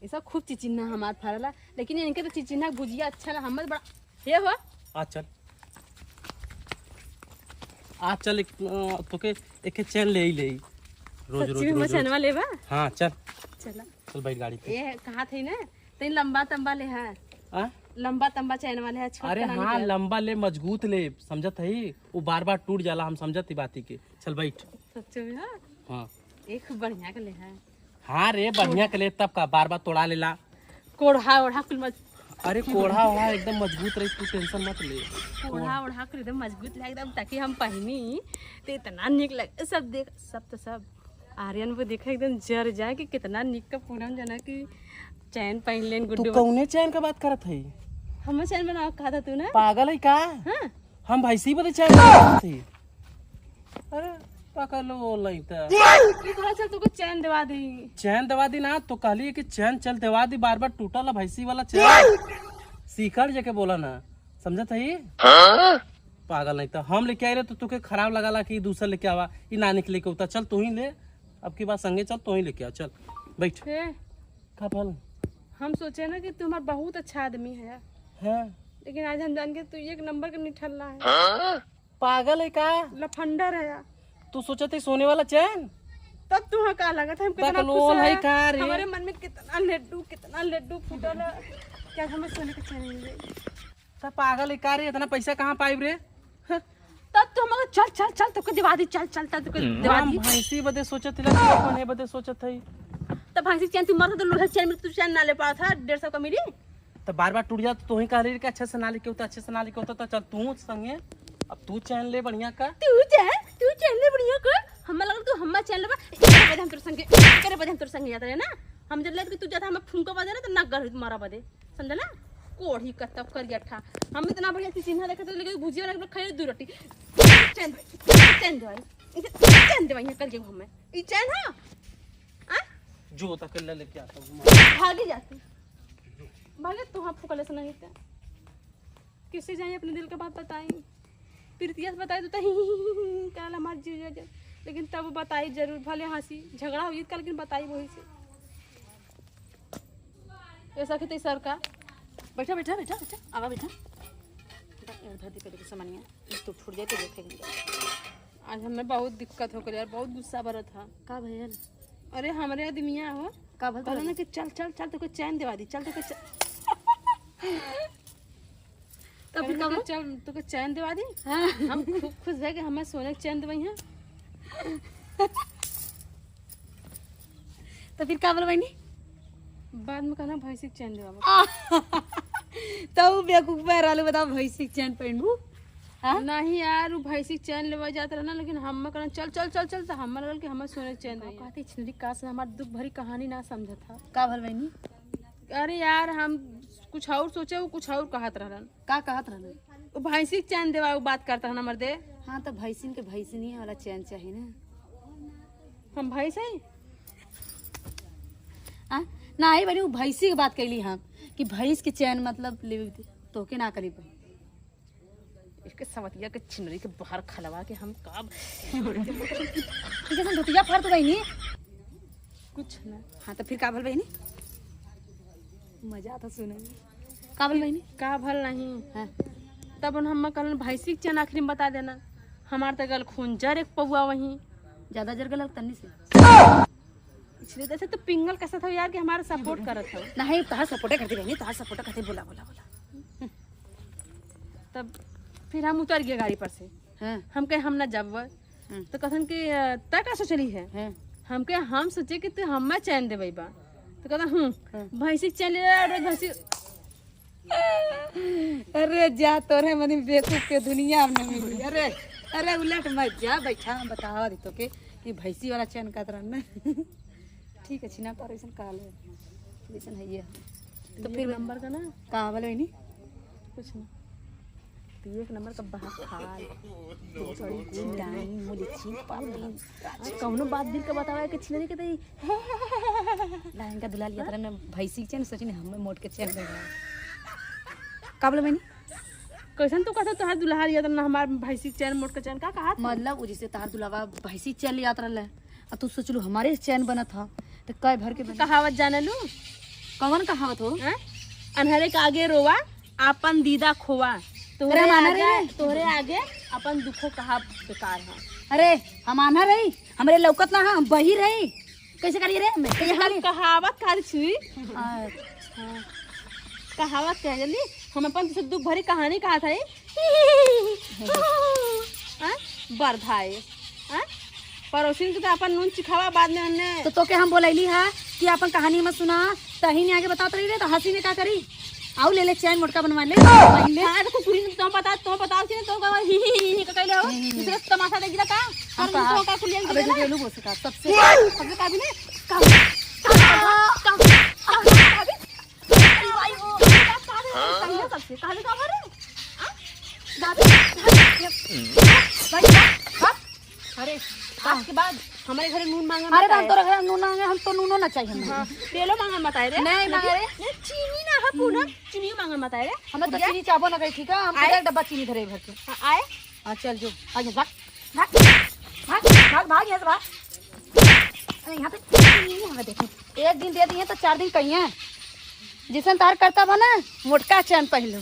ऐसा खूब चिचिन्ना हमार फरला, लेकिन इनके तो चिचिन्ना भुजिया अच्छा ना हमर बड़ा हे हो। आ चल तोके एक चैन ले ही रोज सच्ची में मछनवा लेबा। हाँ चल चला चल बैठ गाड़ी पे। ये कहाँ थे ना तेन लंबा तंबा ले है, लंबा तंबा चैन वाले है। अरे हाँ लंबा ले मजबूत ले, समझत है वो बार बार टूट जाला, हम समझत ही बाती के। चल बैठ। सच्ची में हाँ एक बढ़िया के ले है। हाँ रे बढ़िया के ले, तब का बार बार तोड़ा लेला। कोढ़ा ओढ़ा कुल मत, अरे कोढ़ा ओढ़ा एकदम मजबूत रही, तू टेंशन मत ले। कोढ़ा ओढ़ा कुल एकदम मजबूत लगे एकदम, ताकि हम पहनी तो इतना निक लगे। सब देख, सब तो सब आर्यन वो देखा एकदम जर जाए कि कितना निक का पूनम जना की चैन पहन लेन। तू गुड्डू कौने चैन का बात करत है? हम चैन बनाओ कहा था तू ना, पागल है का? हाँ? हम भैंसी बदे चैन करत थी। अरे पकलो नहीं था तू कहा चल तुमको चैन दिवा दी। चैन दवा दी ना तो कहली कि चैन चल दवा दी, बार बार टूटल है भैंसी वाला चैन। सीखर जके बोला ना, समझत है? पागल नहीं था। हम लेके आए रहे तो तुके खराब लगा कि दूसरा लेके आवा, ये ना निकले के उता। चल तू ही ले, अब की बात संगे चल तू ही लेके आ। चल बैठ। का भल हम सोचे ना कि तुम्हारा बहुत अच्छा आदमी है, लेकिन आज हम जान के तू एक नंबर का निठल्ला है। पागल है का? लफंडर है। तू सोचते सोने वाला चैन? तब तुम्हें का लगा था हम कितना खुश है का रे? हमारे मन में कितना लड्डू फूटल है। क्या हमें सोने का चैन मिल गई? सब पागल है का रे? इतना पैसा कहाँ पाइब रे? तब तो हम चल चल चल तुमको दिवा दी, चल चल तब तुमको दिवा दी। भैंसी बदे सोचत है, अपने बदे सोचत है। तब भैंसी चैन तू मरता तो लोहे चैन में तू चैन ना ले पाया था, 150 का मिली। तो बार बार टूट जा तो ही कह रही कि अच्छे से ना लेके होता, अच्छे से ना लेके होता। तो चल तू संगे, अब तू चैन ले बढ़िया का। तू चैन ले बढ़िया का। हम लगा तू हम चैन लेबा, एकरे बदे हम तोर संगे, एकरे बदे हम तोर संगे जाता है ना। हम जब ले कि तू जाता हम फुंको बदे ना तो ना घर मारा बदे, समझला? कोढ़ी का तब कर अठा हम इतना बढ़िया चीज चिन्ह देखते, लेकिन भुजिया वाला खाई 2 रोटी। चैन दे भाई कल जब हमें ई चैन हां जो तक ले लेके आता हूं। भागी जाती भागे तो हम फुकले से नहीं थे। किसी जाए अपने दिल का बात बताई, प्रीतिया से बताई तो कल हमार जीजा, लेकिन तब बताई जरूर, भले हंसी झगड़ा हुई कल, लेकिन बताई वही से। ऐसा कहते सर का बैठा बैठा बैठा बैठा आवा बैठा धरती पे सामान्य तो फूट जाए तो देखेंगे। आज हमें बहुत दिक्कत हो गई यार, बहुत गुस्सा भरा था। का भैया? अरे हमारे आदमिया हो का बोला ना कि चल चल चल तुमको चैन दिवा दी, चल तुमको तो फिर कब चल तुमको चैन दिवा दी। हाँ। हम खूब खुश है कि हमें सोने की चैन दिवाई है। तो फिर का बोल बहनी? बाद में कहना भैंसी की चैन दिवा। तो बेवकूफ रहलू, बताओ भैंसी की चैन पहनबू? नहीं यार, वो भैंसी की चैन लेवा जात रहा ना, लेकिन हम कहना चल चल चल चल तो हम लगल कि हमें सोने की चैन कहती छिंदी का से हमारी दुख भरी कहानी ना समझा था। का भल बहनी? अरे यार हम कुछ और सोचे, वो कुछ और कहत रहलन। का कहत रहलन? वो भैंसी की चैन देवा वो बात करता है ना मर्दे। हाँ तो भैंसी के भैंसी वाला चैन चाहिए ना। हम भैंस है नहीं बनी, वो भैंसी की बात कैली हम कि भैंस के चैन मतलब ले तो के ना करी भाई। इसके सवतिया के छिनरी के बाहर खलवा के हम कब धुतिया फाड़ तो बहनी कुछ ना। हाँ तो फिर का भल बहनी? मजा आता सुने में। का भल बहनी? का भल नहीं है। तब हम कल भैंसी के चैन आखिरी में बता देना। हमार तो गल खून जर एक पौआ वहीं ज्यादा जर गल तन्नी से इसलिए जैसे तो पिंगल कैसा था यार कि हमारा सपोर्ट करत था। नहीं तहार सपोर्ट करती बहनी, तहार सपोर्ट करती। बोला बोला बोला। तब फिर हम उतर गए गाड़ी पर से। हम कहे हम ना जब तो कथन कि तय का सोचली है। हम कहे हम सोचे कि तू हमें चैन दे बा, तो कहता भैंसी चैन ले भैंसी। अरे जा तोरे मनी बेवकूफ के दुनिया में मिली। अरे अरे उलट मत जा, बैठा बतावा दी तो के कि भैंसी वाला चैन का तरह ना। ठीक है छिना पर ऐसा का ले ऐसा है ये। तो फिर नंबर का ना का बोले नहीं कुछ ना, तो एक नंबर का बात खाल सॉरी डाइन मुझे छीन पाती कौनो बात दिल का बतावा के छिनरी के तई लाइन का दुला लिया तरह में भैंसी चैन सोची ने हमें मोट के चैन दे का बोले मैंने कैसन तो कहता तोहार दुल्हा लिया ना हमार भैंसी चैन मोट के चैन का कहा मतलब वो जिसे तार दुलावा भैंसी चैन लिया तरह ले, और तू सोच लो हमारे चैन बना था तो कई भर के कहावत जाने लू कौन कहावत हो? हैं? अनहरे के आगे रोवा अपन दीदा खोवा, अरे हम आना रही तोहरे आगे अपन दुखो कहा बेकार है। अरे हम आना रही, हमरे लौकत ना हम बही रही, कैसे करिए रे मैं ये हम कहावत काली छुई, अच्छा कहावत कह जल्दी हम अपन तुझसे दुख भरी कहानी कहा था ये बरधाए हैं? पड़ोसी तो अपन नून चिखावा बाद में हमने तो के हम बोलैली है कि अपन कहानी मत सुना, तही ने आगे बताते रही रे तो हंसी ने क्या करी, आओ ले ले चैन मोटका बनवा ले पहले। हां देखो कुड़ी ने तुम बताओ कि तो का ही का कहले हो दूसरे तमाशा देगिला का और तो का कुलियन अबे जो गेलू बोसे का सबसे का भी ने सबसे काले का भरे अरे आज के बाद हमारे घर नून मांगे अरे हम तो रख नून मांगे, हम तो नूनो ना चाहिए हमें। हां तेलो मांगे बताए रे नहीं मांगे रे, नहीं चीनी ना है पूरा चीनी मांगे बताए रे हमें तो चीनी चाबो ना गई, ठीक है हम एक डब्बा चीनी धरे भर के। आए हां चल जो आगे भाग भाग भाग भाग यहाँ से भाग। अरे यहाँ पे चीनी हमें देखो, एक दिन दे दिए तो 4 दिन कहीं है, जिसन तार करता बना मोटका चैन पहलो।